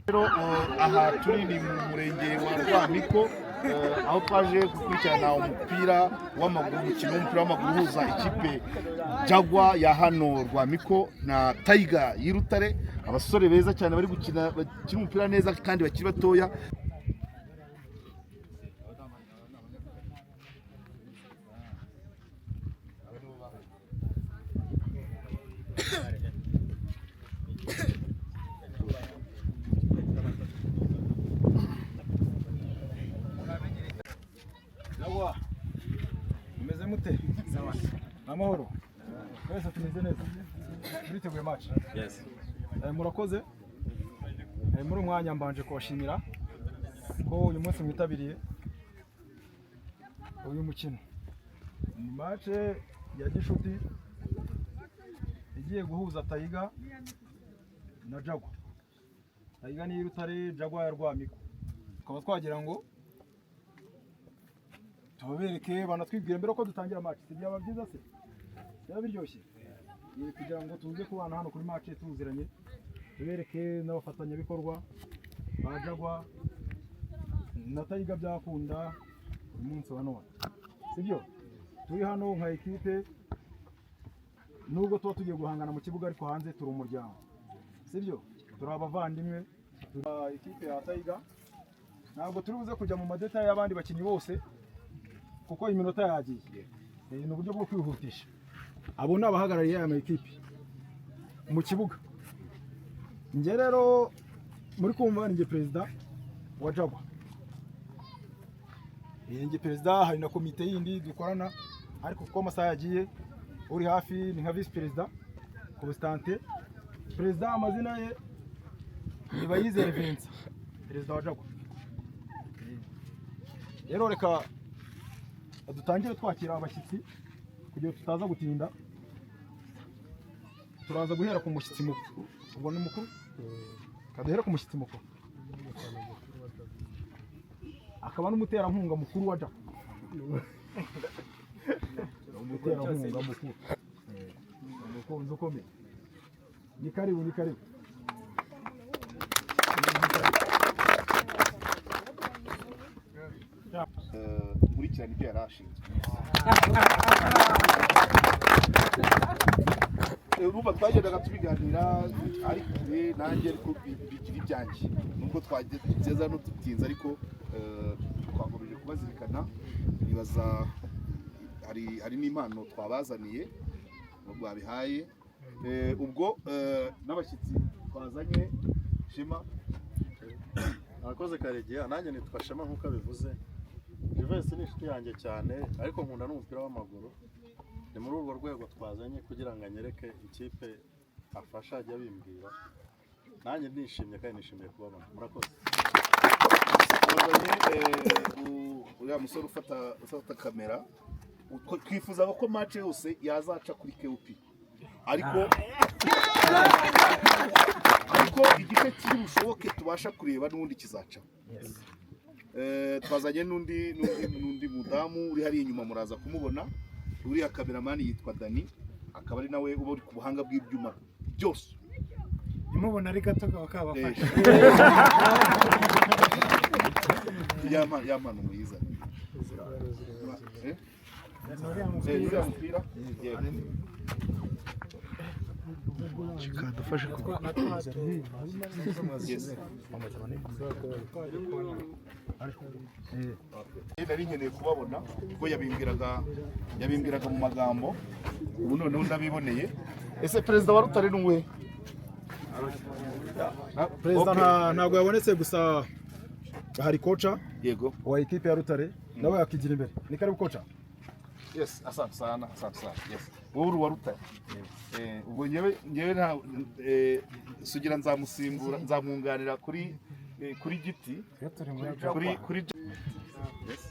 Rero aha turi ni mu murenge wa Rwamiko aho twaje gukurikirana umupira w'amaguru, umukino w'umupira w'amaguru uhuza ikipe Jaguar ya hano Rwamiko na Tiger y'Irutare. Abasore beza cyane bari bakina umupira neza kandi bakiri batoya. Umeze mute? Sawa. Amahoro. Wese tumeze neza. Muriteguye match? Yes. Murakoze. Muri umwanya mbanje kubashimira ko uyu munsi mwitabiriye uyu mukino. Ni match ya gishuti igiye guhuza Tiger na Jaguar. Tiger ni y'Irutare, Jaguar ya Rwamiko. Tukaba twagira ngo tubabereke banatwibwire mbere ko dutangira match. Byaba byiza se? Byaba biryoshye. Kugira ngo tuze kubana hano kuri match tuziranye. Tubereke n'abafatanyabikorwa ba Jaguar na Tiger byakunda umunsi wa none. Sibyo? Turi hano nka equipe nubwo tuba tugiye guhangana mu kibuga ariko hanze turi umuryango. Sibyo? Turi abavandimwe, turi equipe ya Tiger. Ntabwo turi buze kujya mu madeta y'abandi bakinyi bose kuko iminota yagiye. Ni uburyo bwo kwihutisha. Abo nabahagarariye aya equipe mu kibuga. Nge rero muri kumva ni president wa Jaguar. Nge president, hari na komite yindi dukorana ariko kuko amasaha yagiye uri hafi ni nka vice president Constante. President amazina ye ni Bayizere Vincent, president wa Jaguar. Rero reka dutangire twakira abashyitsi kugira tutaza gutinda. Turaza guhera ku mushyitsi mukuru. Ubwo ni mukuru? Kaduhera ku mushyitsi mukuru. Akaba n'umuterankunga mukuru wa Jaguar. Umuterankunga mukuru. Umukunzi ukomeye. Ni karibu, ni karibu. Nkurikirana ibyo yarashinzwe. Urumva twagendaga tubiganira ari kure nanjye ariko bigira ibyanjye nubwo twageze no tutinze ariko twakomeje kubazirikana. Nibaza hari n'impano twabazaniye nubwo babihaye ubwo n'abashyitsi twazanye. Shema Arakoze Karegeya, nanjye nitwa Shema nkuko abivuze. Jivency ni inshuti yanjye cyane ariko nkunda n'umupira w'amaguru. Ni muri urwo rwego twazanye kugira ngo anyereke ikipe afasha ajya bimbwira. Nanjye nishimye kandi nishimiye kubabona. Murakoze. Uriya musore ufata kamera twifuzaga ko match yose yazaca kuri KOP ariko igice kiri bushoboke tubasha kureba n'ubundi kizaca. Twazanye n'undi mudamu uri hari inyuma muraza kumubona. Uriya cameraman yitwa Dani, akaba ari nawe uba uri ku buhanga bw'ibyuma byose. Imubona ari gato kabafasha. Yamano mwiza. Mupira. Chikadufashe ku. Nari nkeneye kubabona kuko yabimbwiraga mu magambo. Ubu noneho ndabiboneye. Ese perezida wa Rutare n'uwe? Perezida ntabwo yabonetse gusa hari kocha yego wa equipe ya Rutare nawe yakigira imbere. Ni karibu kocha. Yes, asante sana. Yes. Wowe wa Rutare. Ubwo ngewe nta sugira nzamusimbura nzamwunganira kuri giti kuri yes.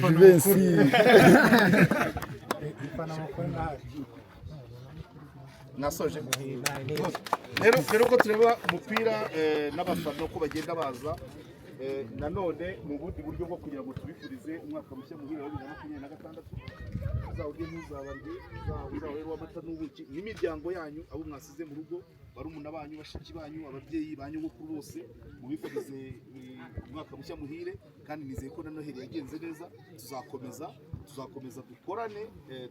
Jivency. Nasoje. Rero ko tureba umupira n'abafana ko bagenda baza nanone mu bundi buryo bwo kugira ngo tubifurize umwaka mushya muhire wa 2026 uzawuge ntuzabarye uzawe w'amata n'ubuki n'imiryango yanyu abo mwasize mu rugo barumuna banyu bashiki banyu ababyeyi banyu bukuru bose mubifurize umwaka mushya muhire kandi nizeye ko na Noheli yagenze neza tuzakomeza dukorane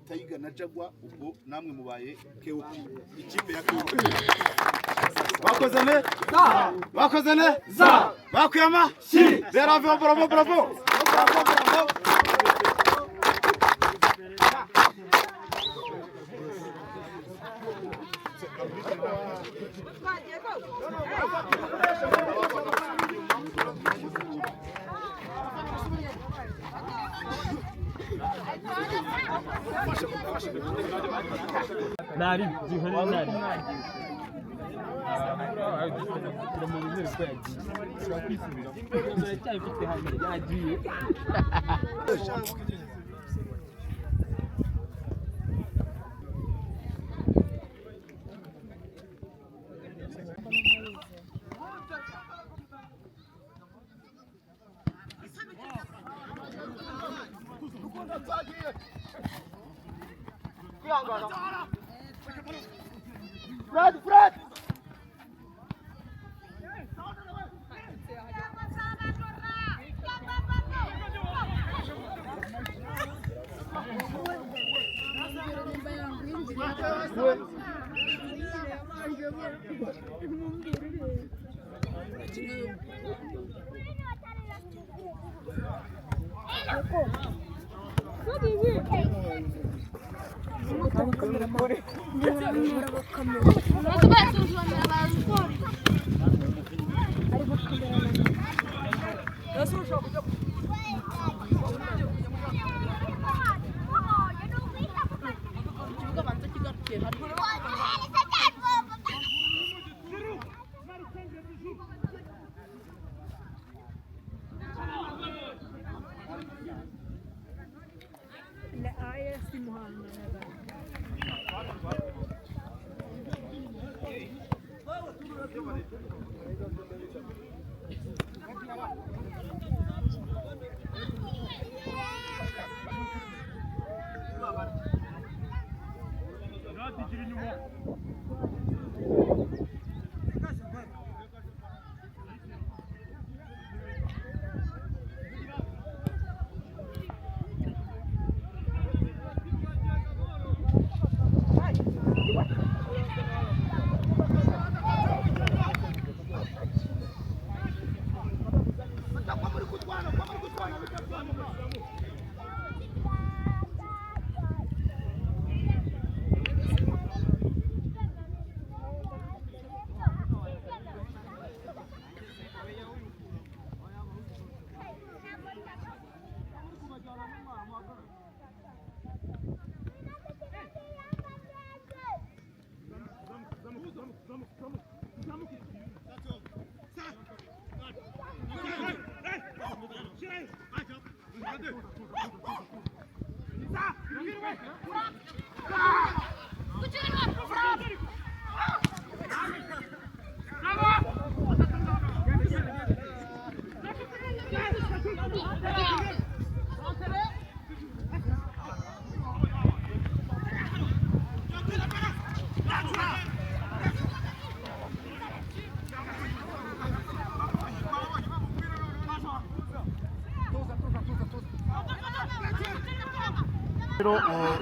Tiger na Jaguar ubwo namwe mubaye KOP ikipe ya KOP bakoze neza bakuyama bravo Nari, gihana nari. Fred!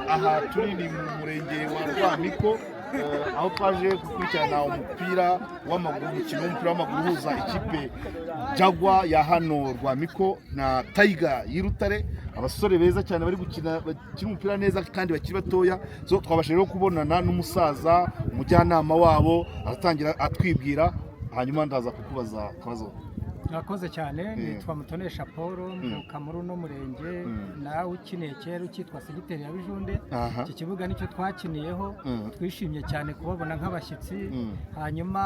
Aha turi ni mu murenge wa Rwamiko aho twaje gukurikirana umupira w'amaguru umukino w'umupira w'amaguru uhuza ikipe Jaguar ya hano Rwamiko na Tiger y'Irutare abasore beza cyane bari gukina umupira neza kandi bakiri batoya so twabashije rero kubonana n'umusaza umujyanama wabo atangira atwibwira hanyuma ndaza kukubaza akabazo. Mwakoze cyane nitwa Mutonesha Paul mvuka muri uno murenge nawe ukiniye kera ukitwa segiteri ya Bijunde iki kibuga nicyo twakiniyeho twishimye cyane kubabona nk'abashyitsi hanyuma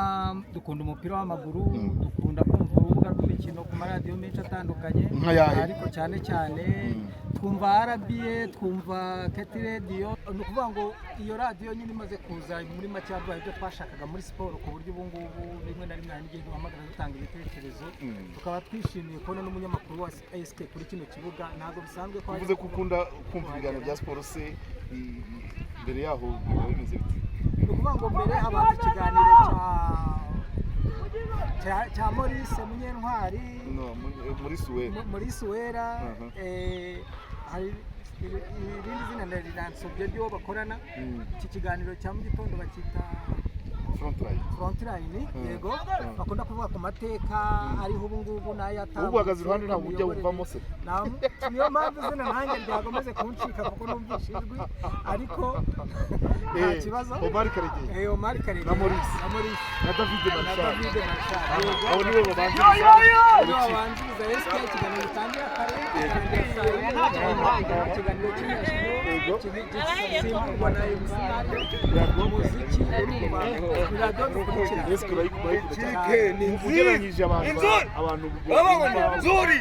dukunda umupira w'amaguru dukunda kumva urubuga rw'imikino ku maradiyo menshi atandukanye ariko cyane cyane twumva RBA twumva Keti Radio ni ukuvuga ngo iyo radiyo nyine imaze kuza muri make yaduhaye ibyo twashakaga muri siporo ku buryo ubu ngubu rimwe na rimwe hari n'igihe duhamagara dutanga ibitekerezo tukaba twishimiye kubona n'umunyamakuru wa ASK kuri kino kibuga ntabwo bisanzwe ko uvuze ko ukunda kumva ibiganiro bya siporo se mbere yaho biba bimeze biti ni ukuvuga ngo mbere habanza ikiganiro cya Maurice Munyentwari muri Suwera hari irindi zina riransobye ryo bakorana iki kiganiro cya mu gitondo bakita Frontline yego bakunda kuvuga ku mateka ariho ubu ngubu n'ayatawe ubu hagaze iruhande ntabwo ujya wumvamo se niyo mpamvu zina nanjye ryagomeze kuncika kuko numvishe ijwi ariko nta kibazo Omar Karegeya na Maurice na David Marshall yego abo nibo babanziriza SK ikiganiro gitangira kare ikiganiro cy'imikino na umuziki ugereranyije abantu nzuri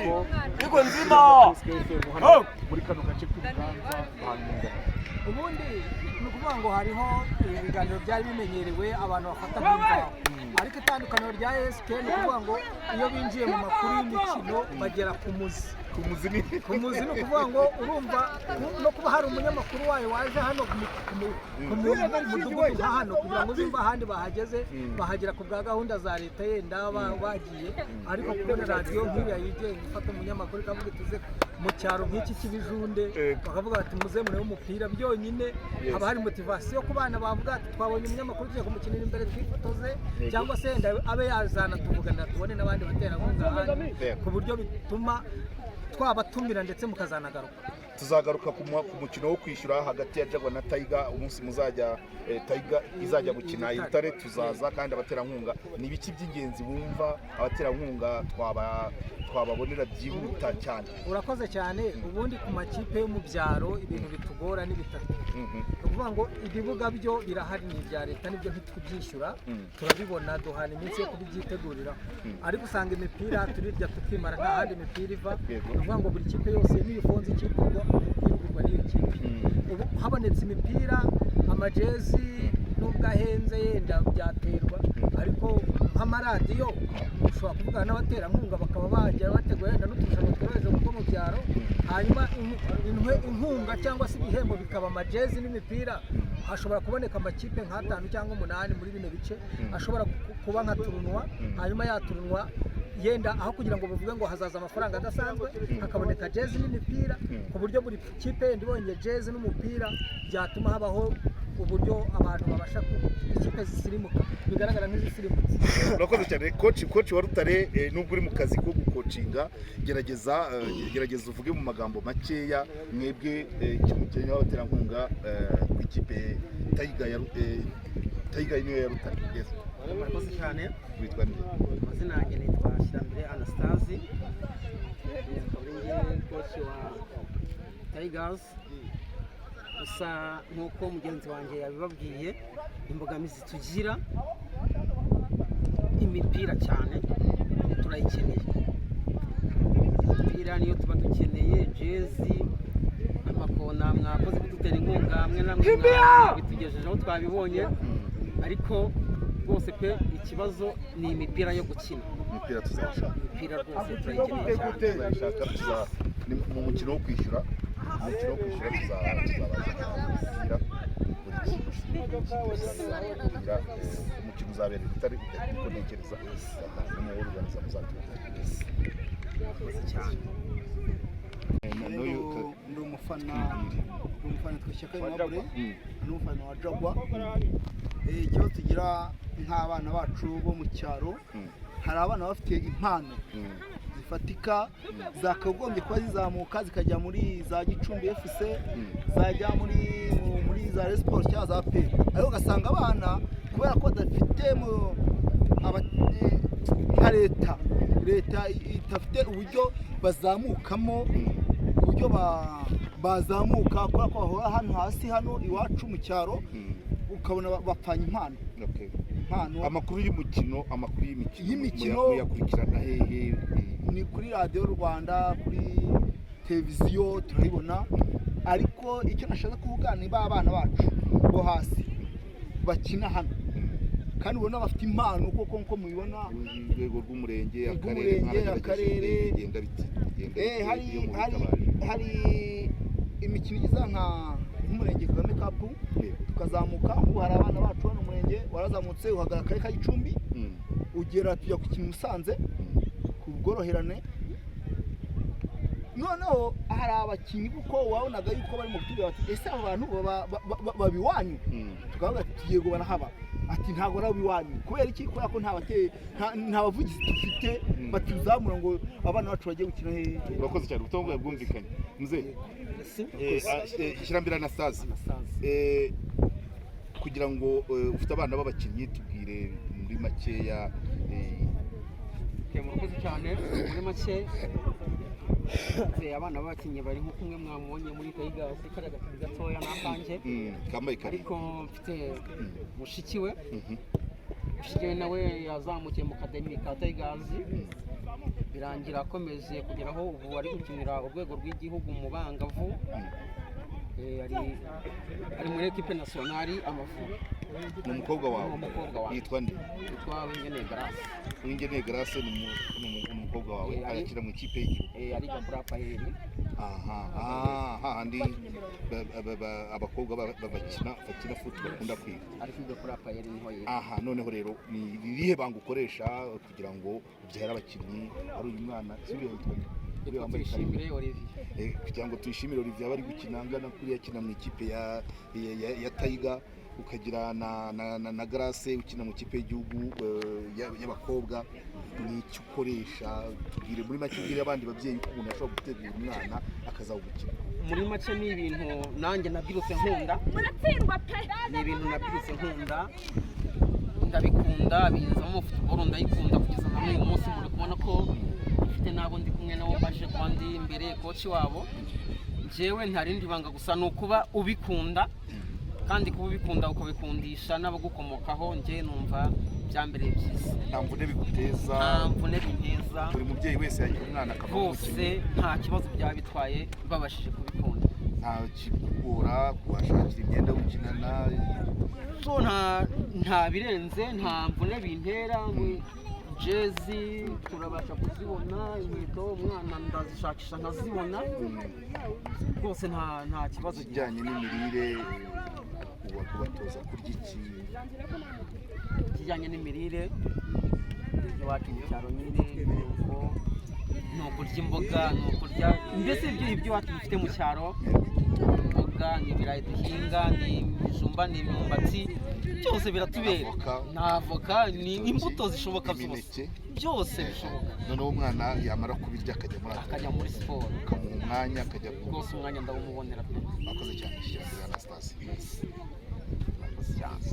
iko nzima muri kano gace k'ubuganza ubundi ni ukuvuga ngo hariho ibiganiro byari bimenyerewe abantu bafata nk'imvaho ariko itandukaniro rya ASK ni ukuvuga ngo iyo binjiye mu makuru y'imikino bagera ku muzi ni ukuvuga ngo urumva no kuba hari umunyamakuru wayo waje hano ku mudugudu nka hano kugira ngo uzumva ahandi bahageze bahagera ku bwa gahunda za leta yenda bagiye ariko kubona radiyo nk'iriya yigenga ifata umunyamakuru ikavuga tuze mu cyaro nk'iki cy'ibijunde bakavuga bati muze murebe umupira byonyine haba hari motivasiyo ku bana bavuga ati twabonye umunyamakuru tugiye kumukinira imbere twifotoze cyangwa se yenda abe yazana tuvuganira tubone n'abandi baterankunga ahandi ku buryo bituma twabatumira ndetse mukazanagaruka tuzagaruka ku mukino wo kwishyura hagati ya Jaguar na Tiger umunsi muzajya Tiger izajya gukina i Butare tuzaza kandi abaterankunga ni ibiki by'ingenzi wumva abaterankunga twababonera byihuta cyane urakoze cyane ubundi ku makipe yo mu byaro ibintu bitugora ni bitatu ukuvuga ngo ibibuga byo birahari ni ibya leta nibyo ntitubyishyura turabibona duhana iminsi yo kubyitegurira ariko usanga imipira turirya tukimara nta handi imipira iva ni ukuvuga ngo buri kipe yose niyo ifunze ikigurwa n'iyo kipe ubu habonetse imipira amajezi nubwo ahenze yenda byaterwa ariko nk'amaradiyo ushobora kuvugana n'abaterankunga bakaba bajya bategura yenda n'uturushanwa tworoheje kuko mu byaro hanyuma inkunga cyangwa se ibihembo bikaba amajezi n'imipira hashobora kuboneka amakipe nk'atanu cyangwa 8 muri bino bice ashobora kuba nka turunwa hanyuma yaturunwa yenda aho kugira ngo bavuge ngo hazaza amafaranga adasanzwe hakaboneka jezi n'imipira ku buryo buri kipe yenda ibonye jezi n'umupira byatuma habaho uburyo abantu babasha ikipe zisirimuka bigaragara nk'izisirimutse. Urakoze cyane coach wa Rutare nubwo uri mu kazi ko gukocinga gerageza uvuge mu magambo makeya mwebwe kimukenya w'abaterankunga ku ikipe Tiger niyo ya Rutare. Yes. Murakoze cyane. Witwa nde? Amazina yanjye nitwa Shirambere Anastase. Ni coach wa Tigers. Gusa nk'uko mugenzi wanjye yabibabwiye imbogamizi tugira imipira cyane turayikeneye imipira niyo tuba dukeneye jezi amakona mwakoze kudutera inkunga hamwe na mwe bitugejejeho twabibonye ariko rwose pe ikibazo ni imipira yo gukina imipira tuzashaka imipira rwose turayikeneye cyane mu mukino wo kwishyura tuzabasha umukino uzabera utari uko ntekereza n'umuyobozi cyane ndi umufana tw'ishyaka Aimable n'umufana wa Jaguar. Ikibazo tugira nk'abana bacu bo mu cyaro hari abana bafite impano zifatika zakagombye kuba zizamuka zikajya muri za Gicumbi FC zajya muri za Rayon Sports cyangwa za PER ariko ugasanga abana kubera ko badafite nka leta itafite uburyo bazamukamo uburyo bazamuka kubera ko bahora hano hasi hano iwacu mu cyaro ukabona bapfanye impano. Amakuru y'imikino muyakurikirana hehe? Ni kuri radiyo Rwanda, kuri televiziyo turabibona, ariko icyo nashaka kuvuga ni ba bana bacu bo hasi bakina hano kandi ubona bafite impano koko nko mubibona urwego rw'umurenge akarere bigenda biti hari imikino igize nk'umurenge Kagame Cup tukazamuka ubu hari abana bacu hano umurenge warazamutse uhagarara akarere ka Gicumbi ugera tujya ku kintu Musanze ku bworoherane noneho hari abakinnyi kuko wabonaga yuko bari mu kutubwira bati ese abo bantu babiwanyu tukavuga ati tugiye ngo barahaba ati ntabwo ari abiwanyu kubera iki kubera ko nta bavugizi dufite batuzamura ngo abana bacu bagiye gukina hehe. urakoze cyane ubutumwa bwumvikanye mzee Kirambira Anastase kugira ngo ufite abana b'abakinnyi tubwire muri makeya murakoze cyane muri make abana b'abakinnyi bari nko kumwe mwamubonye muri Tigers kariya gakuru gatoya n'akanjye kambaye kare ariko mfite mushiki we nawe yazamukiye mu kademi ka Tigers birangira akomeje kugeraho ubu ari gukinira urwego rw'igihugu mu bangavu ari muri equipe nationale Amavubi. ni umukobwa wawe yitwa nde? yitwa Uwingene Grace ni umukobwa wawe arakira mu ikipe y'igihugu ari Gabra Payeri. handi abakobwa bakina football bakunda kwiga ariko Gabra Payeri niho yiga. noneho rero ni irihe banga ukoresha kugira ngo ubyare abakinnyi ari uyu mwana tuyishimire Olivier kugira ngo tuyishimire Olivier bari gukina angana kuri yakina mu ikipe ya Tiger ukagira na Grace ukina mu ikipe y'igihugu y'abakobwa ni icyo ukoresha tubwire muri make ubwire abandi babyeyi ko umuntu ashobora gutegura umwana akazawugukina. muri make ni ibintu nanjye nabyirutse nkunda ndabikunda binzamo football ndayikunda kugeza na n'uyu munsi muri kubona ko mfite nabo ndi kumwe nabo baje kuba ndi imbere coach wabo jewe ntarindi banga gusa ni ukuba ubikunda kandi kuba ubikunda ukabikundisha n'abagukomokaho njye numva byambereye byiza. nta mvune biguteza? nta mvune binteza. buri mubyeyi wese yagira umwana akaba bose nta kibazo byaba bitwaye babashije kubikunda. nta kikugora kubashakira imyenda yo gukinana so nta birenze nta mvune bintera jezi turabasha kuzibona inkweto umwana ndazishakisha nkazibona rwose nta kibazo kijyanye n'imirire kubatoza kurya iki kijyanye n'imirire iwacu mu cyaro nyine ni ukurya imboga ni ukurya mbese ibyo iwacu dufite mu cyaro imboga ni ibirayi duhinga ni ibijumba ni imyumbati byose biratubera ni avoka ni imbuto zishoboka zose byose bishoboka. noneho umwana yamara kubirya akajya muri siporo ukamuha umwanya akajya rwose umwanya ndawumubonera. akoze cyane Anastase. Akoze cyane.